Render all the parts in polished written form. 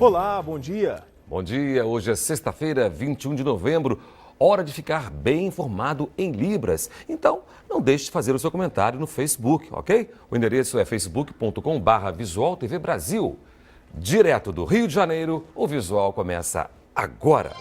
Olá, bom dia. Bom dia, hoje é sexta-feira, 21 de novembro. Hora de ficar bem informado em Libras. Então, não deixe de fazer o seu comentário no Facebook, ok? O endereço é facebook.com/Visual TV Brasil. Direto do Rio de Janeiro, o Visual começa agora.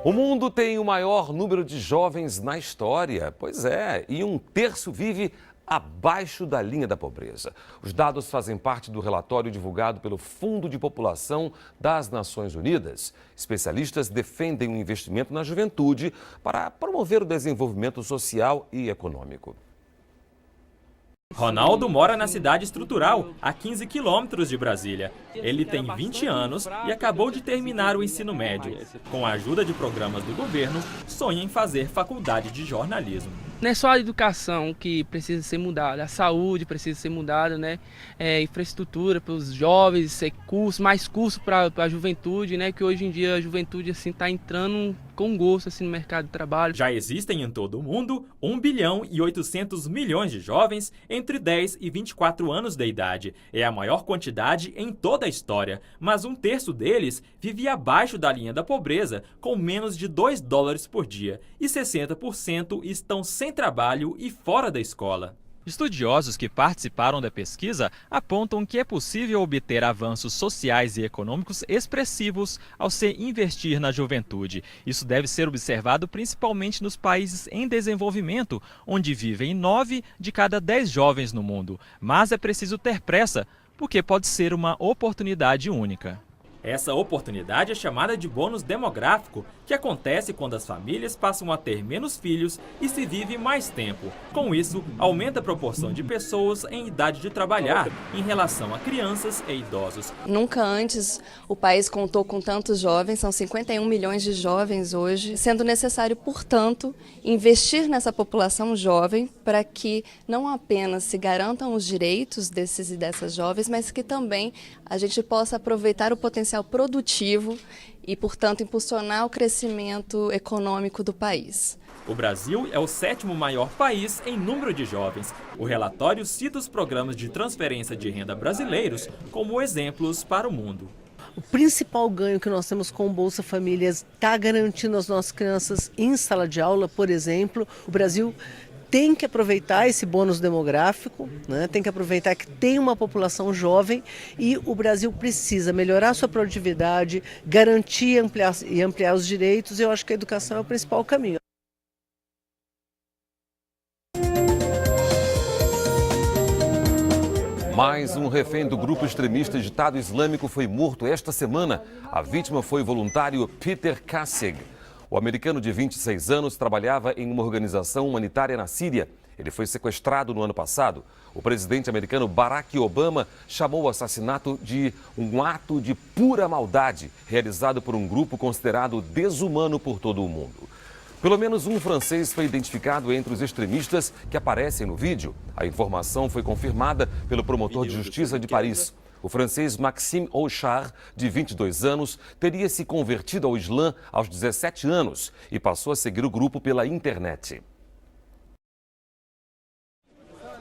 O mundo tem o maior número de jovens na história. Pois é, e 1/3 vive abaixo da linha da pobreza. Os dados fazem parte do relatório divulgado pelo Fundo de População das Nações Unidas. Especialistas defendem um investimento na juventude para promover o desenvolvimento social e econômico. Ronaldo mora na cidade estrutural, a 15 quilômetros de Brasília. Ele tem 20 anos e acabou de terminar o ensino médio. Com a ajuda de programas do governo, sonha em fazer faculdade de jornalismo. Não é só a educação que precisa ser mudada, a saúde precisa ser mudada, né? Infraestrutura para os jovens, mais curso para a juventude, né? Que hoje em dia a juventude assim está entrando com gosto assim, no mercado de trabalho. Já existem em todo o mundo 1 bilhão e 800 milhões de jovens entre 10 e 24 anos de idade. É a maior quantidade em toda a história, mas 1/3 deles vive abaixo da linha da pobreza, com menos de $2 por dia, e 60% estão sem trabalho e fora da escola. Estudiosos que participaram da pesquisa apontam que é possível obter avanços sociais e econômicos expressivos ao se investir na juventude. Isso deve ser observado principalmente nos países em desenvolvimento, onde vivem 9 de cada 10 jovens no mundo. Mas é preciso ter pressa, porque pode ser uma oportunidade única. Essa oportunidade é chamada de bônus demográfico, que acontece quando as famílias passam a ter menos filhos e se vive mais tempo. Com isso, aumenta a proporção de pessoas em idade de trabalhar em relação a crianças e idosos. Nunca antes o país contou com tantos jovens, são 51 milhões de jovens hoje, sendo necessário, portanto, investir nessa população jovem para que não apenas se garantam os direitos desses e dessas jovens, mas que também a gente possa aproveitar o potencial produtivo e, portanto, impulsionar o crescimento econômico do país. O Brasil é o 7º maior país em número de jovens. O relatório cita os programas de transferência de renda brasileiros como exemplos para o mundo. O principal ganho que nós temos com o Bolsa Famílias está garantindo às nossas crianças em sala de aula, por exemplo. O Brasil tem que aproveitar esse bônus demográfico, né? Tem que aproveitar que tem uma população jovem e o Brasil precisa melhorar sua produtividade, garantir e ampliar os direitos. Eu acho que a educação é o principal caminho. Mais um refém do grupo extremista Estado Islâmico foi morto esta semana. A vítima foi o voluntário Peter Kassig. O americano de 26 anos trabalhava em uma organização humanitária na Síria. Ele foi sequestrado no ano passado. O presidente americano Barack Obama chamou o assassinato de um ato de pura maldade, realizado por um grupo considerado desumano por todo o mundo. Pelo menos um francês foi identificado entre os extremistas que aparecem no vídeo. A informação foi confirmada pelo promotor de justiça de Paris. O francês Maxime Auchard, de 22 anos, teria se convertido ao Islã aos 17 anos e passou a seguir o grupo pela internet.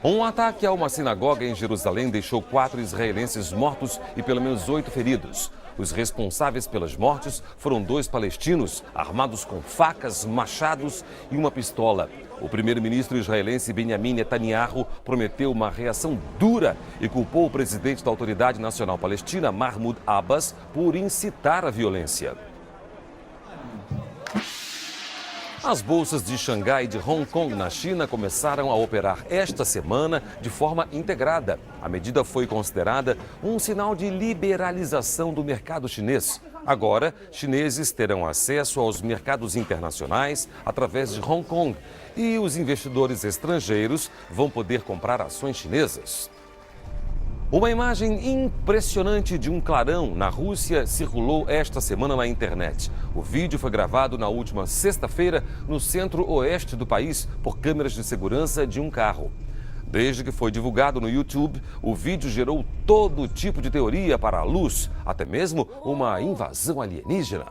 Um ataque a uma sinagoga em Jerusalém deixou 4 israelenses mortos e pelo menos 8 feridos. Os responsáveis pelas mortes foram 2 palestinos armados com facas, machados e uma pistola. O primeiro-ministro israelense Benjamin Netanyahu prometeu uma reação dura e culpou o presidente da Autoridade Nacional Palestina, Mahmoud Abbas, por incitar a violência. As bolsas de Xangai e de Hong Kong, na China, começaram a operar esta semana de forma integrada. A medida foi considerada um sinal de liberalização do mercado chinês. Agora, chineses terão acesso aos mercados internacionais através de Hong Kong e os investidores estrangeiros vão poder comprar ações chinesas. Uma imagem impressionante de um clarão na Rússia circulou esta semana na internet. O vídeo foi gravado na última sexta-feira no centro-oeste do país por câmeras de segurança de um carro. Desde que foi divulgado no YouTube, o vídeo gerou todo tipo de teoria para a luz, até mesmo uma invasão alienígena.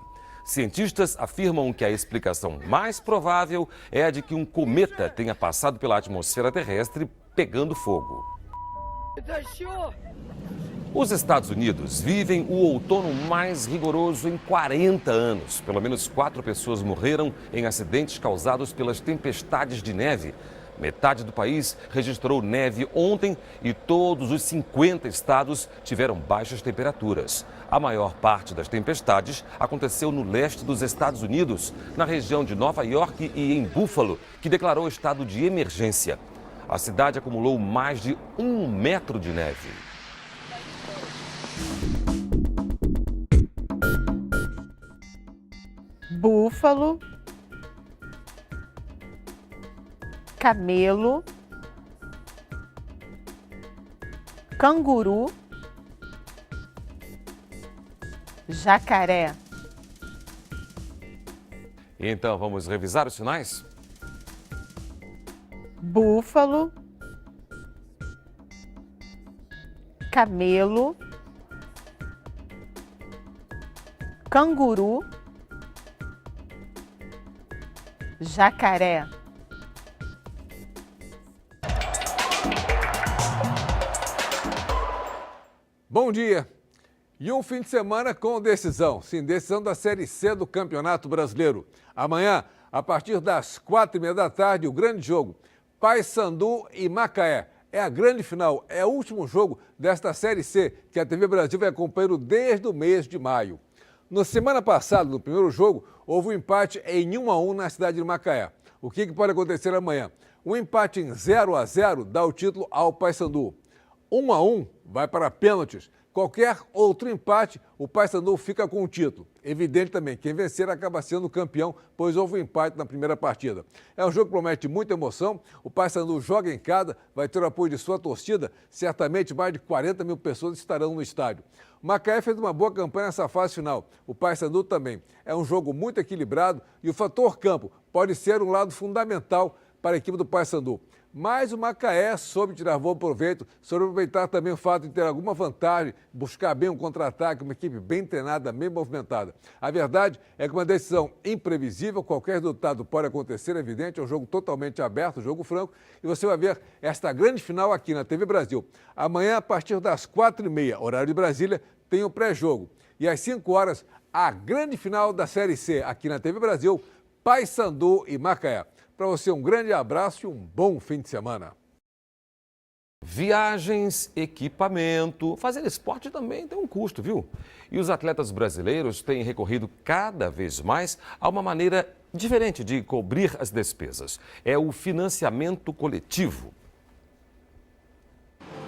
Cientistas afirmam que a explicação mais provável é a de que um cometa tenha passado pela atmosfera terrestre pegando fogo. Os Estados Unidos vivem o outono mais rigoroso em 40 anos. Pelo menos 4 pessoas morreram em acidentes causados pelas tempestades de neve. Metade do país registrou neve ontem e todos os 50 estados tiveram baixas temperaturas. A maior parte das tempestades aconteceu no leste dos Estados Unidos, na região de Nova York e em Buffalo, que declarou estado de emergência. A cidade acumulou mais de 1 metro de neve. Búfalo, camelo, canguru, jacaré. Então, vamos revisar os sinais? Búfalo, camelo, canguru, jacaré. Bom dia! E um fim de semana com decisão. Sim, decisão da Série C do Campeonato Brasileiro. Amanhã, a partir das 4h30 da tarde, o grande jogo. Paysandu e Macaé. É a grande final, é o último jogo desta Série C, que a TV Brasil vem acompanhando desde o mês de maio. Na semana passada, no primeiro jogo, houve um empate em 1-1 na cidade de Macaé. O que pode acontecer amanhã? Um empate em 0-0 dá o título ao Paysandu. 1-1 vai para pênaltis. Qualquer outro empate, o Paysandu fica com o título. Evidente também, quem vencer acaba sendo campeão, pois houve um empate na primeira partida. É um jogo que promete muita emoção. O Paysandu joga em casa, vai ter o apoio de sua torcida. Certamente mais de 40 mil pessoas estarão no estádio. O Macaé fez uma boa campanha nessa fase final. O Paysandu também. É um jogo muito equilibrado e o fator campo pode ser um lado fundamental para a equipe do Paysandu. Mas o Macaé soube tirar bom proveito, soube aproveitar também o fato de ter alguma vantagem, buscar bem um contra-ataque, uma equipe bem treinada, bem movimentada. A verdade é que uma decisão imprevisível, qualquer resultado pode acontecer, é evidente, é um jogo totalmente aberto, um jogo franco, e você vai ver esta grande final aqui na TV Brasil. Amanhã, a partir das 4h30, horário de Brasília, tem o pré-jogo. E às 5 horas, a grande final da Série C aqui na TV Brasil, Paysandu e Macaé. Para você, um grande abraço e um bom fim de semana. Viagens, equipamento, fazer esporte também tem um custo, viu? E os atletas brasileiros têm recorrido cada vez mais a uma maneira diferente de cobrir as despesas. É o financiamento coletivo.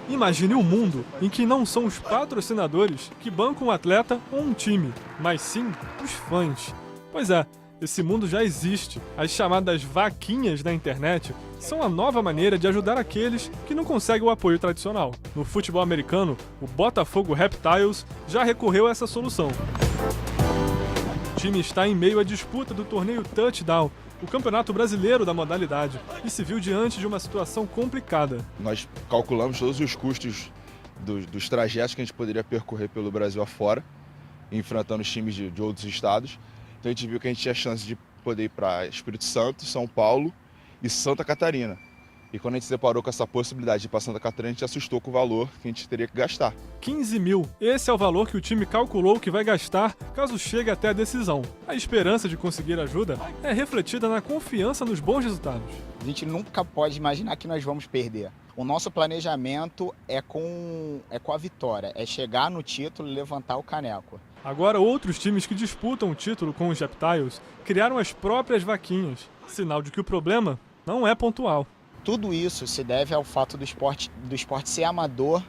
Imagine um mundo em que não são os patrocinadores que bancam um atleta ou um time, mas sim os fãs. Pois é, esse mundo já existe. As chamadas vaquinhas da internet são a nova maneira de ajudar aqueles que não conseguem o apoio tradicional. No futebol americano, o Botafogo Reptiles já recorreu a essa solução. O time está em meio à disputa do torneio Touchdown, o campeonato brasileiro da modalidade, e se viu diante de uma situação complicada. Nós calculamos todos os custos dos trajetos que a gente poderia percorrer pelo Brasil afora, enfrentando os times de outros estados. Então a gente viu que a gente tinha chance de poder ir para Espírito Santo, São Paulo e Santa Catarina. E quando a gente se deparou com essa possibilidade de ir para Santa Catarina, a gente assustou com o valor que a gente teria que gastar. 15 mil. Esse é o valor que o time calculou que vai gastar caso chegue até a decisão. A esperança de conseguir ajuda é refletida na confiança nos bons resultados. A gente nunca pode imaginar que nós vamos perder. O nosso planejamento é com a vitória, é chegar no título e levantar o caneco. Agora, outros times que disputam o título com os Reptiles criaram as próprias vaquinhas, sinal de que o problema não é pontual. Tudo isso se deve ao fato do esporte ser amador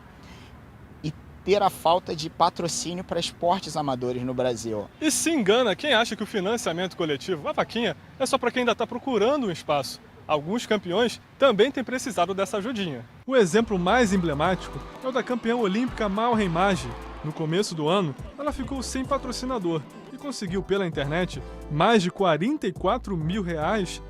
e ter a falta de patrocínio para esportes amadores no Brasil. E se engana quem acha que o financiamento coletivo, a vaquinha, é só para quem ainda está procurando um espaço. Alguns campeões também têm precisado dessa ajudinha. O exemplo mais emblemático é o da campeã olímpica Malren Magi, No começo do ano, ela ficou sem patrocinador e conseguiu pela internet mais de R$44 mil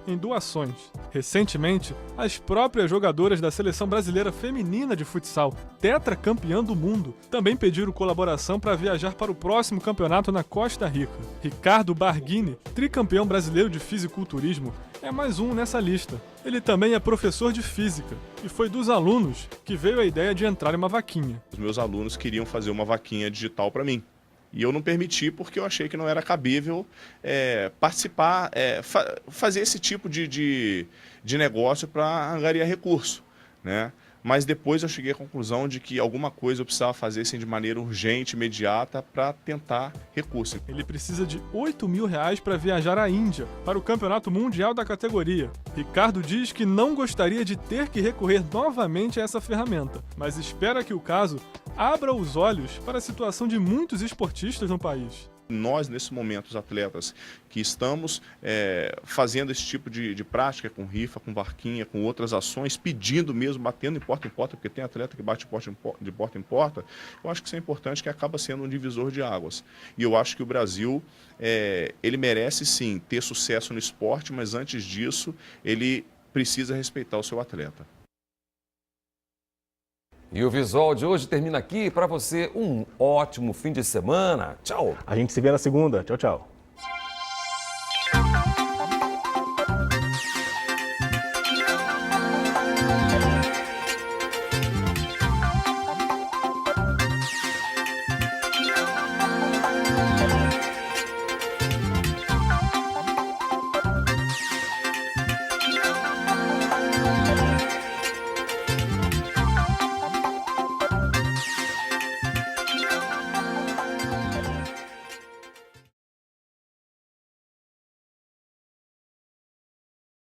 em doações. Recentemente, as próprias jogadoras da Seleção Brasileira Feminina de Futsal, tetracampeã do mundo, também pediram colaboração para viajar para o próximo campeonato na Costa Rica. Ricardo Barghini, tricampeão brasileiro de fisiculturismo, é mais um nessa lista. Ele também é professor de física e foi dos alunos que veio a ideia de entrar em uma vaquinha. Os meus alunos queriam fazer uma vaquinha digital para mim. E eu não permiti porque eu achei que não era cabível participar, fazer esse tipo de negócio para angariar recurso, né? Mas depois eu cheguei à conclusão de que alguma coisa eu precisava fazer assim, de maneira urgente, imediata, para tentar recurso. Ele precisa de R$8 mil para viajar à Índia, para o Campeonato Mundial da categoria. Ricardo diz que não gostaria de ter que recorrer novamente a essa ferramenta, mas espera que o caso abra os olhos para a situação de muitos esportistas no país. Nós, nesse momento, os atletas que estamos fazendo esse tipo de prática com rifa, com vaquinha, com outras ações, pedindo mesmo, batendo em porta, porque tem atleta que bate de porta em porta, eu acho que isso é importante, que acaba sendo um divisor de águas. E eu acho que o Brasil, ele merece sim ter sucesso no esporte, mas antes disso, ele precisa respeitar o seu atleta. E o Visual de hoje termina aqui. Para você, um ótimo fim de semana. Tchau. A gente se vê na segunda. Tchau, tchau.